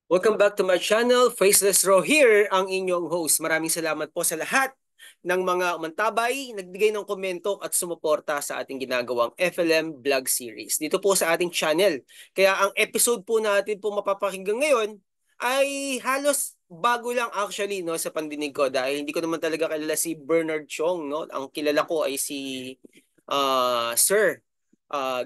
Welcome back to my channel, Faceless Raw here, ang inyong host. Maraming salamat po sa lahat ng mga umantabay, nagbigay ng komento at sumuporta sa ating ginagawang FLM vlog series dito po sa ating channel. Kaya ang episode po natin po mapapakinggan ngayon ay halos bago lang actually no sa pandinig ko dahil hindi ko naman talaga kilala si Bernard Chong no. Ang kilala ko ay si Sir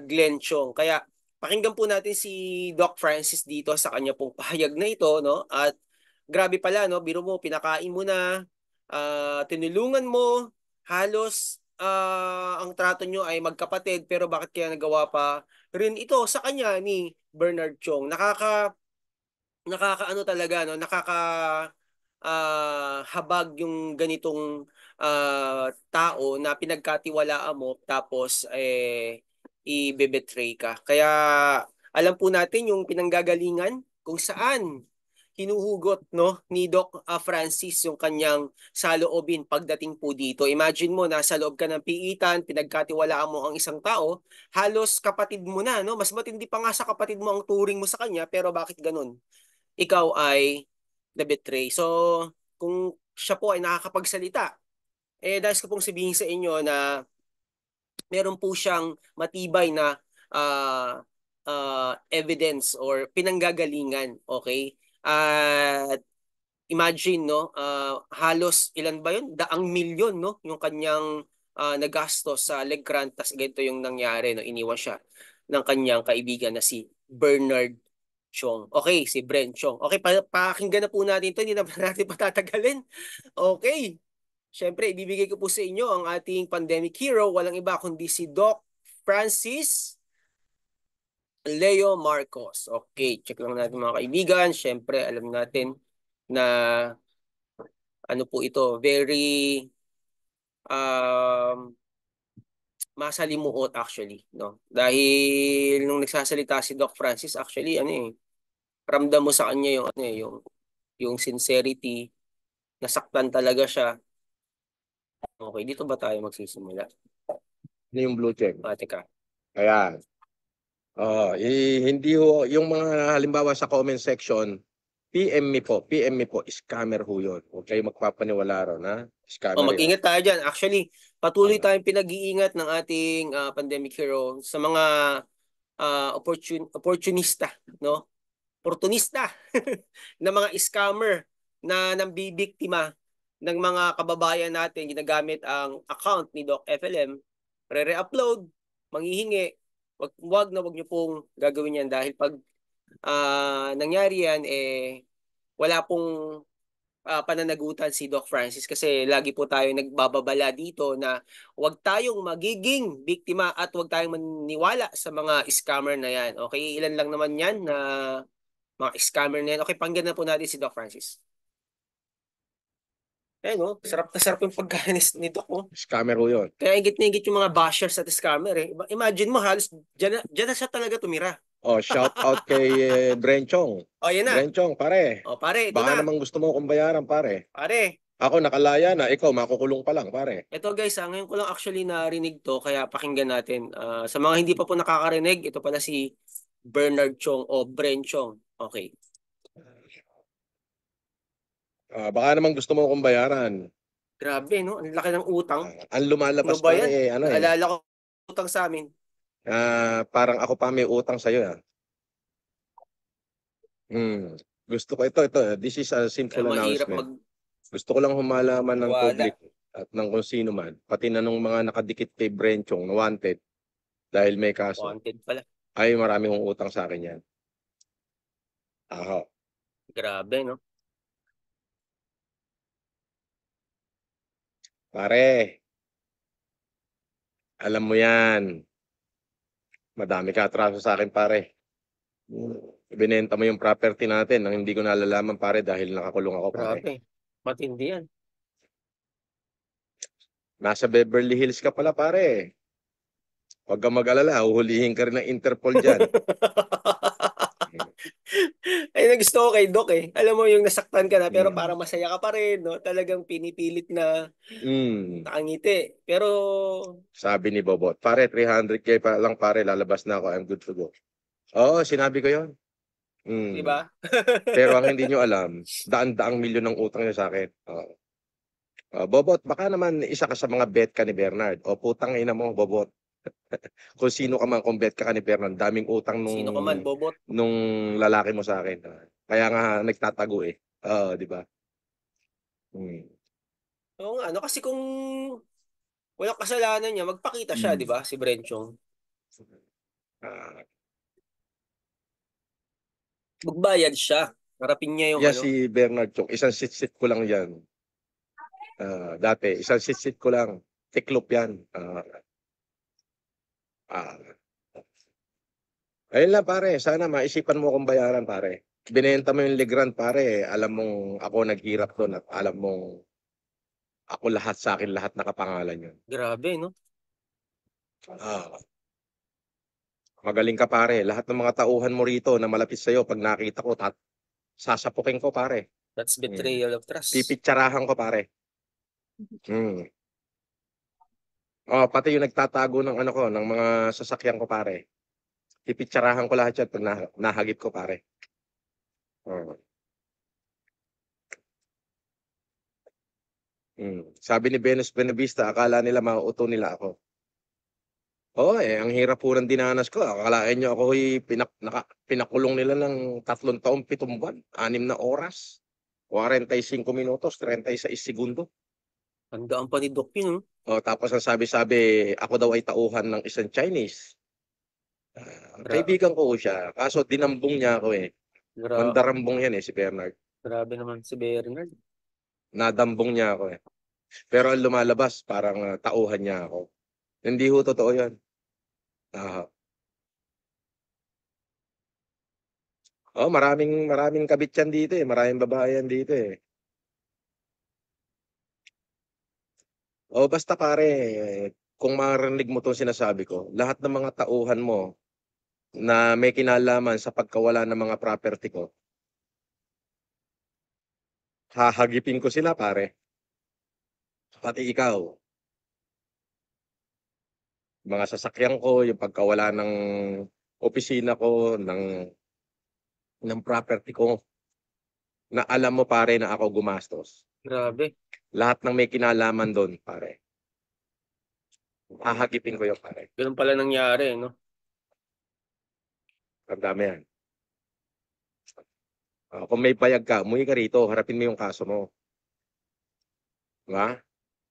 Glenn Chong. Kaya pakinggan po natin si Doc Francis dito sa kanya pong pahayag na ito, no? At grabe pala, no? Biro mo, pinakain mo na, tinulungan mo, halos ang trato nyo ay magkapatid, pero bakit kaya nagawa pa rin ito sa kanya ni Bernard Chong? Nakakaano talaga, no? Habag yung ganitong tao na pinagkatiwalaan mo tapos i-betray ka. Kaya alam po natin yung pinanggagalingan kung saan hinuhugot no ni Doc Francis yung kanyang saloobin pagdating po dito. Imagine mo nasa loob ka ng piitan, pinagkatiwalaan mo ang isang tao, halos kapatid mo na no, mas matindi pa nga sa kapatid mo ang turing mo sa kanya, pero bakit ganun? Ikaw ay na-betray. So, kung siya po ay nakakapagsalita, dahil ko pong sabihin sa inyo na meron po siyang matibay na evidence or pinanggagalingan, okay? At imagine, no, halos ilan ba yun? Daang milyon, no? Yung kanyang nagastos sa Legrand, tas ganito yung nangyari, no? Iniwan siya ng kanyang kaibigan na si Bernard Chong. Okay, si Bren Chong. Okay, pakinggan na po natin ito. Hindi na pa natin patatagalin. Okay. Siyempre, ibibigay ko po sa inyo ang ating pandemic hero. Walang iba kundi si Doc Francis Leo Marcos. Okay, check lang natin mga kaibigan. Siyempre, alam natin na ano po ito, very um, masalimuot actually, no? Dahil nung nagsasalita si Doc Francis, actually, ano eh, ramdam mo sa kanya yung, ano eh, yung sincerity, nasaktan talaga siya. Okay, dito ba tayo magsisimula? Ano yung blue check? Teka. Ayan. Hindi ho, yung mga halimbawa sa comment section, PM me po, scammer ho yun. Huwag kayo magpapaniwala ron, ha? Scammer yan. Mag-ingat tayo dyan. Actually, patuloy Ah, tayong pinag-iingat ng ating pandemic hero sa mga opportunista, no? Oportunista na mga scammer na nambibiktima ng mga kababayan natin ginagamit ang account ni Doc FLM, re-upload, manghihingi, wag niyo pong gagawin yan dahil pag nangyari yan, wala pong pananagutan si Doc Francis kasi lagi po tayo nagbababala dito na huwag tayong magiging biktima at huwag tayong maniwala sa mga scammer na yan. Okay, ilan lang naman yan na mga scammer na yan. Okay, pakinggan na po natin si Doc Francis. Eh no, sarap na sarap yung pagkain ni Doc. Oh. scammer ho yun. Kaya ingit na ingit yung mga bashers at scammer eh. Imagine mo halos dyan na siya talaga tumira. Shout out kay Brenchong. O, yan na. Brenchong, pare. O, pare, ito Baka na. namang gusto mo akong bayaran, pare. Pare, Ako nakalaya na, ikaw makukulong pa lang, pare. ito guys, ngayon ko lang actually narinig to, kaya pakinggan natin. Sa mga hindi pa po nakakarinig, ito pala si Bernard Chong o Bren Chong. Okay. Baka namang gusto mo akong bayaran. Grabe, no? Ang laki ng utang. Ang Ano lumalabas, ba pare, yan? ano Naalala ko utang sa amin. parang ako pa may utang sa'yo, ah. Gusto ko ito. This is a Kaya simple mahirap announcement. Gusto ko lang humalaman ng magwala. public at ng kung sino man, pati na nung mga nakadikit kay Brenchong na wanted dahil may kaso, Wanted pala. ay marami kong utang sa akin yan. Aho. Grabe, no? Pare, alam mo yan. Madami ka atraso sa akin, pare. Ibinenta mo yung property natin nang hindi ko nalalaman, pare, dahil nakakulong ako, pare. Grabe. Matindi yan. Nasa Beverly Hills ka pala, pare. Huwag kang mag-alala, uhulihin ka rin ng Interpol dyan. Ay, nagusto ko kay Doc eh. Alam mo yung nasaktan ka na pero Hmm. parang masaya ka pa rin, no? Talagang pinipilit na Hmm. nakangiti. Pero Sabi ni Bobot, pare, 300K pa lang, pare, lalabas na ako, I'm good to go. Oo, sinabi ko yon. Di Mm. ba? Pero ang hindi nyo alam, daan-daang milyon ang utang niya sa akin. Bobot, baka naman isa ka sa mga bet ka ni Bernard. O putang ina mo, Bobot. Kung sino ka man, kung bet ka ni Bernard, daming utang Sino ka man, Bobot? nung lalaki mo sa akin. Kaya nga nagtatago eh. Di ba? Hmm. Oo nga, ano kasi kung walang kasalanan niya, magpakita siya, di Hmm. ba? Si Brenchong. Ah, Magbayad siya. Harapin niya yung yan ano. si Bernard Chong, isang sit-sit ko lang yan. Dati, isang sit-sit ko lang. Tiklop yan. Ah, ayun lang pare, sana maisipan mo akong bayaran pare. Binenta mo yung Legrand pare, alam mong ako naghirap doon at alam mong ako lahat sa akin lahat nakapangalan yun. Grabe, no? Ah, magaling ka pare, lahat ng mga tauhan mo rito na malapit sa'yo pag nakita ko sasapukin ko pare. That's Hmm. betrayal of trust. Pipitsarahan ko pare. Hmm. Pati yung nagtatago ng ano ko, ng mga sasakyan ko pare. Pipitsarahan ko lahat yan pag nahagip ko pare. Oh. Sabi ni Venus Benavista, akala nila mauuto nila ako. Oo, ang hirap po ng dinanas ko. Akalain niyo ako'y pinakulong nila ng 3 taon, 7 buwan, 6 na oras, 45 minutos, 36 segundo. Handaan pa ni Doc yun, no? Tapos ang sabi-sabi, ako daw ay tauhan ng isang Chinese. Gra Kaibigan ko siya, kaso dinambong niya ako eh. gra Mandarambong yan eh, si Bernard. grabe naman si Bernard. Nadambong niya ako eh. Pero ang lumalabas, parang tauhan niya ako. Hindi ho totoo yan. Ah, maraming maraming kabit yan dito eh. Maraming babae yan dito eh. Basta pare, kung marinig mo 'tong sinasabi ko, lahat ng mga tauhan mo na may kinalaman sa pagkawala ng mga property ko, hahagipin ko sila pare, pati ikaw. Mga sasakyan ko, yung pagkawala ng opisina ko, ng property ko, na alam mo pare na ako gumastos. Grabe. Lahat ng may kinalaman do'n pare, hahagipin ko 'yun pare. Ganun pala nangyari, no? Tandaan mo 'yan. Kung may bayag ka, umuwi ka rito, harapin mo yung kaso mo. 'Di ba?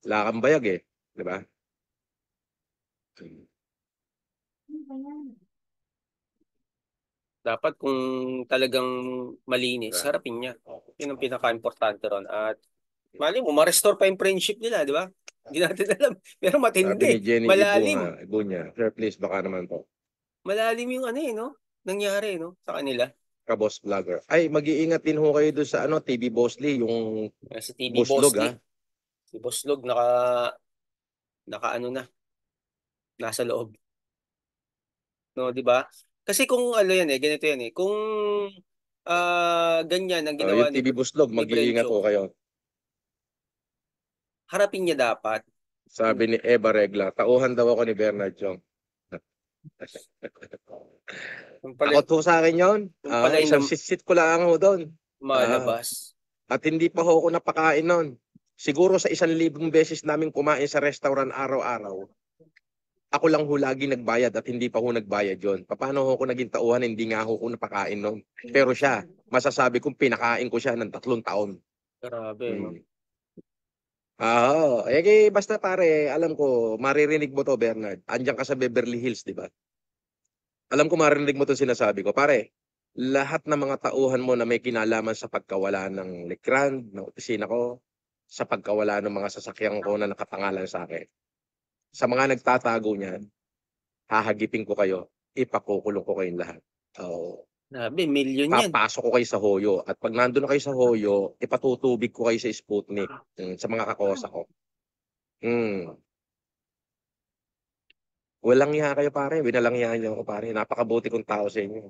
Wala kang bayag eh, 'di ba? Dapat kung talagang malinis, Diba? harapin niya. Yun ang pinaka-importante ron. At mali mo, ma-restore pa yung friendship nila, di ba? Hindi natin alam. Pero Sabi ni matindi. Jenny Malalim. Ibunya, "Sir please baka naman po, Malalim yung ano eh, no? Nangyari, no? Sa kanila. ka-boss vlogger." Ay, mag-iingat din ho kayo do'n sa ano, TV Bossly, yung Si TV Buslog Bossly. ah. Si Bosslog, naka ano na, nasa loob. No, di ba? Kasi kung ano yan eh, ganito yan eh. Kung ganyan ang ginawa Yung TV Buslog, ni mag-iingat ho Brencho, kayo. harapin niya dapat. Sabi ni Eva Regla, tauhan daw ako ni Bernard Chong. Kung pala, Takot ho sa akin yun. kung pala yung Isang sit-sit ko lang ho doon. malabas. At hindi pa ho ako napakain nun. Siguro sa 1,000 beses namin kumain sa restaurant araw-araw, ako lang ho lagi nagbayad at hindi pa ho nagbayad yon. Paano ho ako naging tauhan, hindi nga ho ako napakain nun. Pero siya, masasabi kong pinakain ko siya ng 3 taon. Grabe, no? Hmm. Basta pare, alam ko, maririnig mo to Bernard. Andiyan ka sa Beverly Hills, di ba? Alam ko maririnig mo 'tong sinasabi ko. Pare, lahat ng mga tauhan mo na may kinalaman sa pagkawala ng Legrand, ng opisina ko, sa pagkawala ng mga sasakyan ko na nakapangalan sa akin. Sa mga nagtatago niyan, hahagipin ko kayo, ipakukulong ko kayong lahat. Oo. Grabe, milyon yan. Papasok ko kayo sa Hoyo at 'pag nandun na kayo sa Hoyo, ipatutubig ko kayo sa Sputnik, sa mga kakosa ko. Hmm. Walang hiya kayo pare, winalangya niyo ako pare, napakabuti kong tao sa inyo.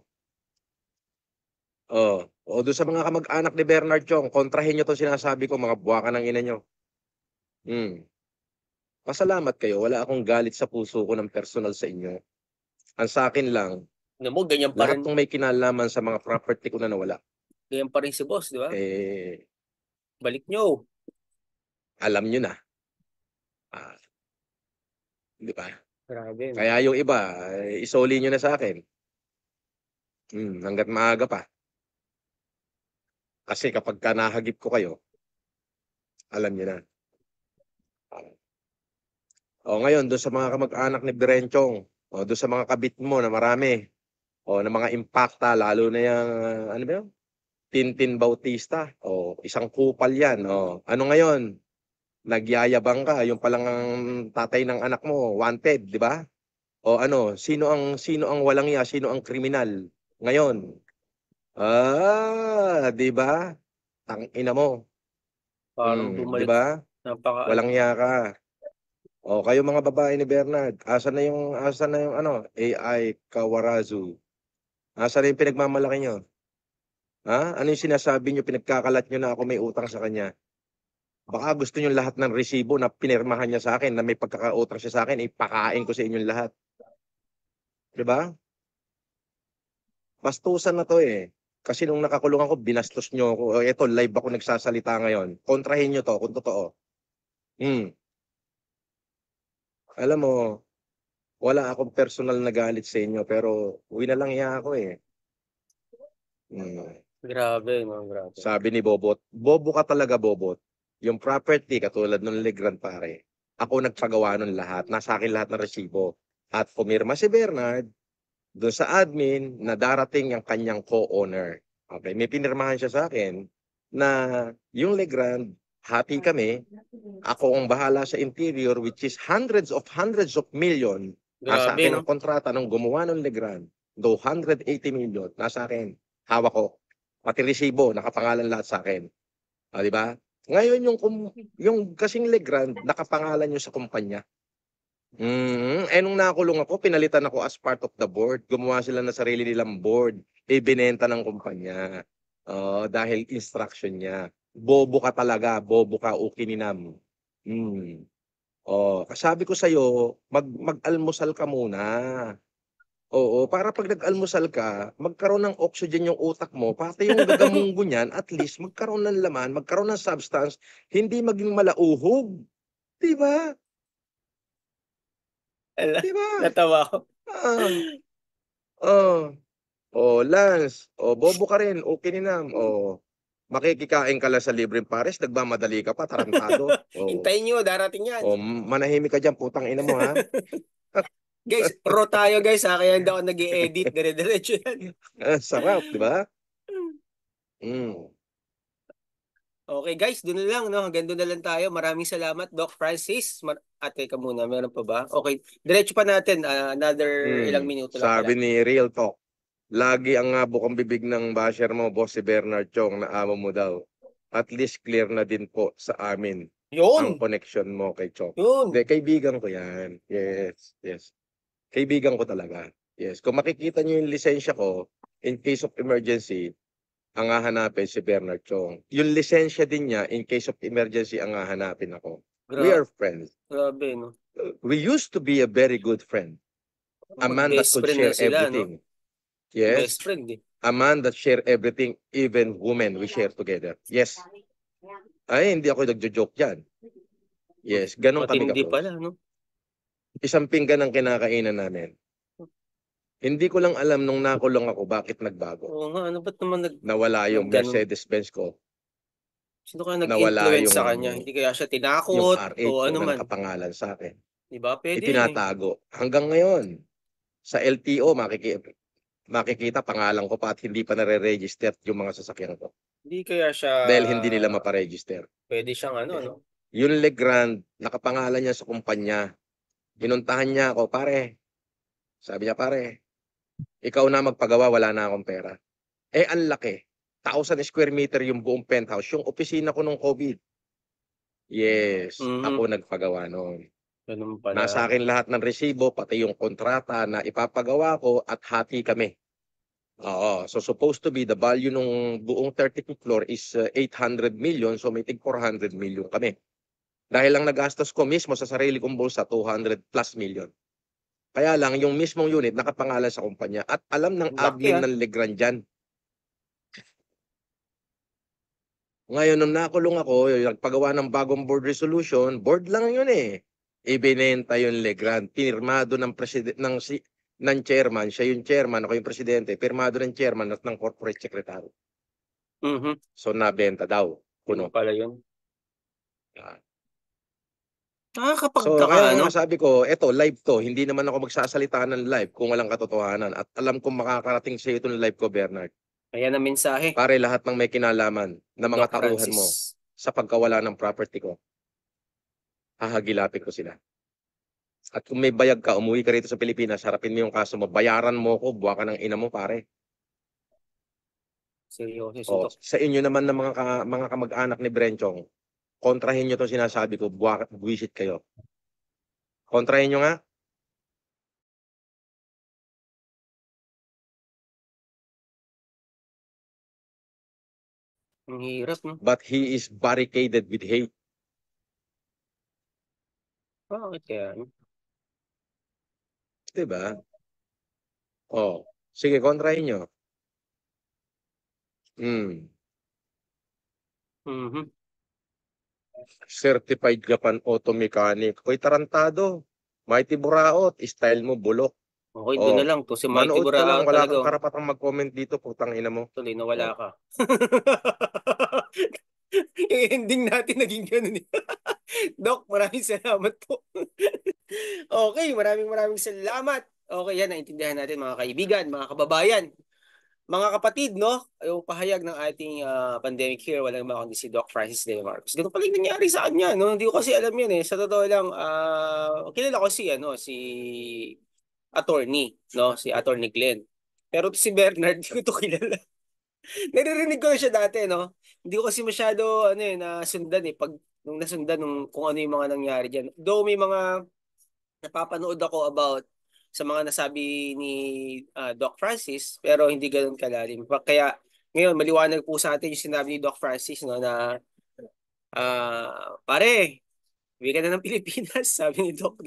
Dun sa mga kamag-anak ni Bernard Chong, kontrahin niyo 'tong sinasabi ko, mga buwakan ng ina niyo. Hmm. Pasalamat kayo, wala akong galit sa puso ko ng personal sa inyo. Ang sa'kin lang, Ano mo, Lahat ng may kinalaman sa mga property ko na nawala. ganyan pa rin si boss, di ba? Eh, Balik nyo. alam nyo na. Ah, di ba? Grabe, no? Kaya yung iba, isoli nyo na sa akin. Hanggat maaga pa. Kasi kapag ka nahagip ko kayo, alam nyo na. O ngayon, doon sa mga kamag-anak ni Berenchong, o doon sa mga kabit mo na marami, o na mga impacta, lalo na yung, ano ba yun? Tintin Bautista, o isang kupal yan. O ano ngayon? Nagyayabang ka, yung palang ang tatay ng anak mo, wanted, di ba? O ano, sino ang walang iya, sino ang kriminal ngayon? Di ba? Tangina mo. Parang Di bumalik. ba? Napaka, Walang iya ka. O kayo mga babae ni Bernard, asa na yung ano, AI Kawarazu? Asa na yung pinagmamalaki nyo? Ha? Ano yung sinasabi nyo, pinagkakalat nyo na ako may utang sa kanya? Baka gusto nyo lahat ng resibo na pinirmahan niya sa akin na may pagkakautang siya sa akin, ipakain ko sa inyong lahat. Di ba? Bastusan na to eh. Kasi nung nakakulong ako, binastos nyo ako. O, eto, live ako nagsasalita ngayon. Kontrahin nyo to kung totoo. Hmm. Alam mo, wala akong personal na galit sa inyo, pero uwi na lang iya ako eh. Hmm. grabe, no? Grabe. Sabi ni Bobot, bobo ka talaga, Bobot. Yung property, katulad ng Legrand pare, ako nagpagawa nun lahat. Nasa akin lahat ng resibo. At pumirma si Bernard doon sa admin na darating ang kanyang co-owner. Okay, may pinirmahan siya sa akin na yung Legrand, hati kami, ako ang bahala sa interior, which is hundreds of million. Nasa Grabe, akin ang no? kontrata ng gumawa ng Legrand. Though 180 million, nasa akin. Hawak ko. Pati resibo, nakapangalan lahat sa akin. Di ba? Ngayon, yung kasing Legrand, nakapangalan nyo sa kumpanya. Nung nakulong ako, pinalitan ako as part of the board. Gumawa sila ng sarili nilang board. Ibinenta ng kumpanya. Dahil instruction niya. Bobo ka talaga. Bobo ka, ukininam. Sabi ko sa'yo, mag-almusal ka muna. Oo, para pag nag-almusal ka, magkaroon ng oxygen yung utak mo, pati yung gagamunggo niyan, at least magkaroon ng laman, magkaroon ng substance, hindi maging malauhog. Di ba? Ala, Di ba? natawa ako. Ah, oh, Lance, bobo ka rin, okay ninam. Makikikain ka lang sa libreng pares, nagmamadali ka pa, tarantado. Hintayin nyo, darating yan. Manahimik ka dyan, putang ina mo ha. Guys, raw tayo guys ha, kaya hindi ako nag-i-edit, dire-diretso yan. Sarap, di ba? Mm. Okay guys, doon na lang, no? Hanggang doon na lang tayo. Maraming salamat, Doc Francis. Teka muna, meron pa ba? Okay, diretso pa natin. Another ilang minuto lang pala. Sabi ni Real Talk, lagi ang bukang bibig ng basher mo, boss si Bernard Chong, na amo mo daw. At least clear na din po sa amin ang Yun! connection mo kay Chong. Yun! Hindi, kaibigan ko yan. Yes, yes. Kaibigan ko talaga. Yes. Kung makikita niyo yung lisensya ko, in case of emergency, ang hahanapin si Bernard Chong. Yung lisensya din niya, in case of emergency, ang hahanapin ako. We are friends. Grabe, no? We used to be a very good friend. A man that Mag-best could friend na share sila, no? everything. Yes. Best friend, eh. A man that share everything, even women, we share together. Yes. Ay, hindi ako nagjo-joke dyan. Yes, ganun kami Matindi ka-close. pala, no? Isang pinggan ang kinakainan namin. Hindi ko lang alam nung nakulong ako bakit nagbago. Oo nga, ano ba't naman Nawala yung nagganon? Mercedes-Benz ko. Sino kaya Nawala nag-influence yung sa kanya? Hindi kaya siya yung tinakot R8 o ko ano na man? nakapangalan sa akin. Diba? Pwede yun, eh. Itinatago. Hanggang ngayon, sa LTO, makikita pangalan ko pa at hindi pa nare-register yung mga sasakyan ko. Hindi kaya siya... Dahil hindi nila maparegister. Pwede siyang ano, no? Yung Legrand, nakapangalan niya sa kumpanya. Pinuntahan niya ako, pare. Sabi niya, pare, ikaw na magpagawa, wala na akong pera. Ang laki. 1,000 square meter yung buong penthouse. Yung opisina ko nung COVID. Yes, ako nagpagawa noon. Ganun pala. Nasa akin lahat ng resibo, pati yung kontrata na ipapagawa ko at hati kami. So supposed to be the value nung buong 35th floor is 800 million, so may tig 400 million kami. Dahil lang nagastos ko mismo sa sarili kong bulsa, 200 plus million. Kaya lang, yung mismong unit nakapangalan sa kumpanya at alam ng Laki admin ah. ng Legrand dyan. Ngayon, nung nakulong ako, nagpagawa ng bagong board resolution, board lang yun eh. Ibinenta yung Legrand. Pinirmado ng president ng chairman, siya yung chairman, ako yung presidente, pirmado ng chairman at ng corporate secretary. Mhm. So nabenta daw. Yun Kuno. pala yun. Ah. So Nakakapagtaka, kaya ano? nga sabi ko, eto live to, hindi naman ako magsasalita ng live kung walang katotohanan at alam kong makakarating sa iyo itong live ko, Bernard. Ayan ang mensahe Pare lahat ng may kinalaman ni na mga Doc tauhan mo Francis. sa pagkawala ng property ko, hahagilapin ko sila. At kung may bayag ka, umuwi ka rito sa Pilipinas, harapin mo yung kaso mo, bayaran mo ko, buwa ka ng ina mo, pare. Seryoso si O, Doc. sa inyo naman ng mga kamag-anak ni Brenchong, kontrahin nyo itong sinasabi ko, buwisit kayo. Kontrahin nyo nga. Ang hirap, no? But he is barricaded with hate. Bakit kaya, no? Diba? O, sige, kontrahin nyo. Hmm. Mhm. Certified Japan Auto Mechanic. Ko'y tarantado. Mighty Buraot, style mo bulok. Okay, doon na Oh, lang. To si Mighty manood ka Burao lang, wala talaga. kang Oh. karapatang mag-comment dito, putang ina mo. Tuloy, nawala Oh. ka. Yung ending natin naging ganun eh. Doc, maraming salamat po. Okay, maraming salamat. Okay, yan, naintindihan natin mga kaibigan, mga kababayan, mga kapatid, no? Yung pahayag ng ating pandemic here, walang iba kundi si Doc Francis De Marcos. Ganun pala yung nangyari sa kanya, no? Hindi ko kasi alam yun eh. Sa totoo lang, kilala ko si attorney, no? Si attorney Glenn. Pero si Bernard, hindi ko to kilala. Naririnig ko na siya dati, no? Hindi ko kasi masyado, nasundan eh. Nung nasundan, kung ano yung mga nangyari dyan. Though may mga napapanood ako about sa mga nasabi ni Doc Francis, pero hindi ganoon kalalim. Kaya ngayon, maliwanag po sa atin yung sinabi ni Doc Francis, no, na pare, uwi ka na ng Pilipinas, sabi ni Doc.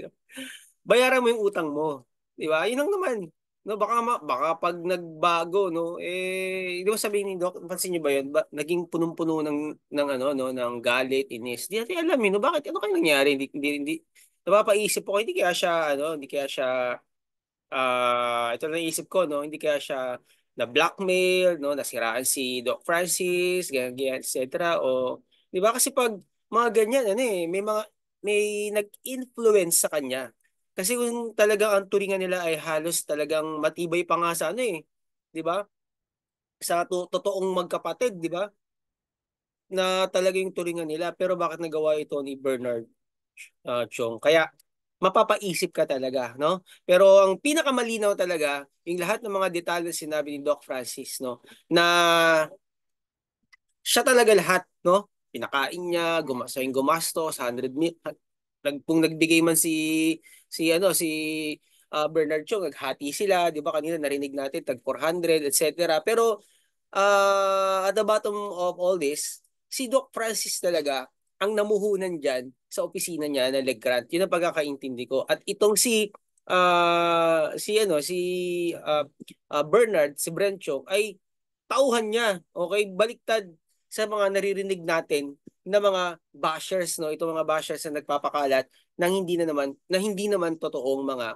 Bayaran mo yung utang mo. Di ba? Yun lang naman. No, baka pag nagbago, no, di ba sabihin ni Doc, pansin niyo ba yun? Naging punong-puno ng ano, no, ng galit, inis. Di natin alam, no, bakit ano kaya nangyari? Hindi napapaisip ko, hindi kaya siya, hindi kaya siya, ito na naisip ko, no, hindi kaya siya na blackmail, no, nasiraan si Doc Francis, ganyan, ganyan, etc. O, di ba? Kasi pag mga ganyan, may nag-influence sa kanya. Kasi kung talagang ang turingan nila ay halos talagang matibay pa nga sa di ba? Sa totoong magkapatid, di ba? Na talaga yung turingan nila. Pero bakit nagawa ito ni Bernard Chong? Kaya mapapaisip ka talaga, no? Pero ang pinakamalinaw talaga, yung lahat ng mga detalye sinabi ni Doc Francis, no? Na siya talaga lahat, no? Pinakain niya, yung gumastos, 100 mil. Kung nagbigay man si Bernard Chong, naghati sila, 'di ba? Kanina narinig natin tag 400, etc. Pero at the bottom of all this, si Doc Francis talaga ang namuhunan diyan sa opisina niya na Legrand. Yun ang pagkakaintindi ko. At itong Bernard, si Brent Chong ay tauhan niya. Okay, baliktad sa mga naririnig natin na mga bashers, no, itong mga bashers na nagpapakalat ng hindi naman totoong mga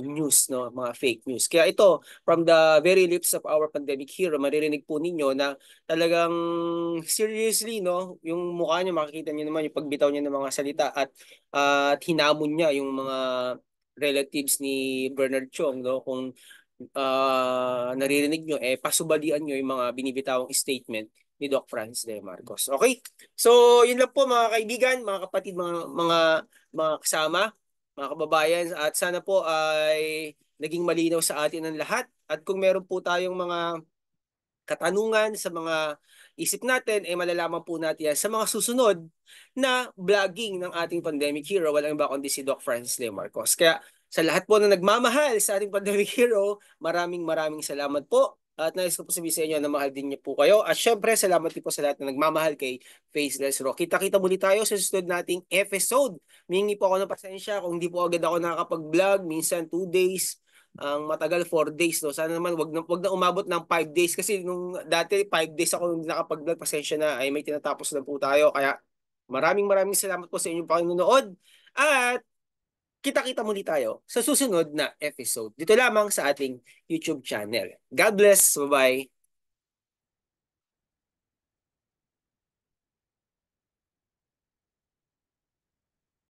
news, no, mga fake news. Kaya ito, from the very lips of our pandemic hero, maririnig po ninyo na talagang seriously, no, yung mukha niya, makikita niyo naman yung pagbitaw niya ng mga salita at hinamon niya yung mga relatives ni Bernard Chong, no, kung naririnig nyo, pasubalian nyo yung mga binibitawang statement ni Doc Franz de Marcos. Okay? So, yun lang po mga kaibigan, mga kapatid, mga kasama, mga kababayan, at sana po ay naging malinaw sa atin ang lahat. At kung meron po tayong mga katanungan sa mga isip natin, malalaman po natin yan sa mga susunod na vlogging ng ating pandemic hero. Walang iba kundi si Doc Francis De Marcos. Kaya sa lahat po na nagmamahal sa ating pandemic hero, maraming salamat po. At nais ko po sabihin sa inyo na mahal din niyo po kayo. At syempre, salamat din po sa lahat na nagmamahal kay Faceless Raw. Kita-kita muli tayo sa susunod nating episode. Mingi po ako ng pasensya kung hindi po agad ako nakakapag-vlog. Minsan 2 days, ang matagal 4 days. No? Sana naman wag na umabot ng 5 days. Kasi nung dati 5 days ako hindi nakapag-vlog. Pasensya na, ay may tinatapos na po tayo. Kaya maraming maraming salamat po sa inyong pakinunood. At kita-kita muli tayo sa susunod na episode. Dito lamang sa ating YouTube channel. God bless. Bye-bye.